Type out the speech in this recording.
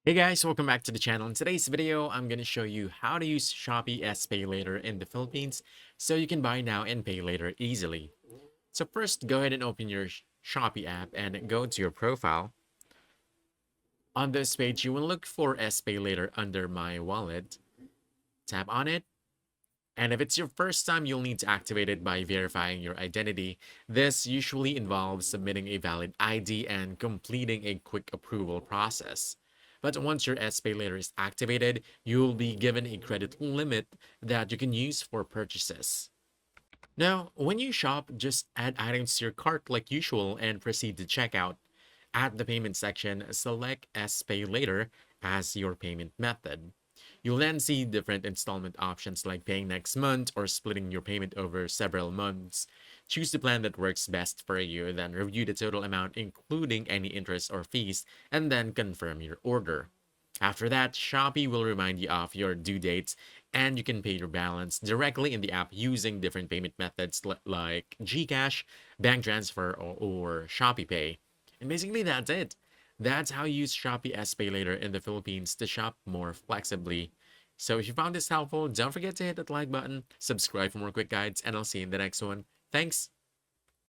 Hey guys, welcome back to the channel. In today's video, I'm going to show you how to use Shopee SPayLater in the Philippines so you can buy now and pay later easily. So first, go ahead and open your Shopee app and go to your profile. On this page, you will look for SPayLater under My Wallet. Tap on it. And if it's your first time, you'll need to activate it by verifying your identity. This usually involves submitting a valid ID and completing a quick approval process. But once your SPayLater is activated, you'll be given a credit limit that you can use for purchases. Now, when you shop, just add items to your cart like usual and proceed to checkout. At the payment section, select SPayLater as your payment method. You'll then see different installment options like paying next month or splitting your payment over several months. Choose the plan that works best for you, then review the total amount, including any interest or fees, and then confirm your order. After that, Shopee will remind you of your due dates, and you can pay your balance directly in the app using different payment methods like GCash, bank transfer, or Shopee Pay. And basically, that's it. That's how you use Shopee SPayLater in the Philippines to shop more flexibly. So if you found this helpful, don't forget to hit that like button, subscribe for more quick guides, and I'll see you in the next one. Thanks!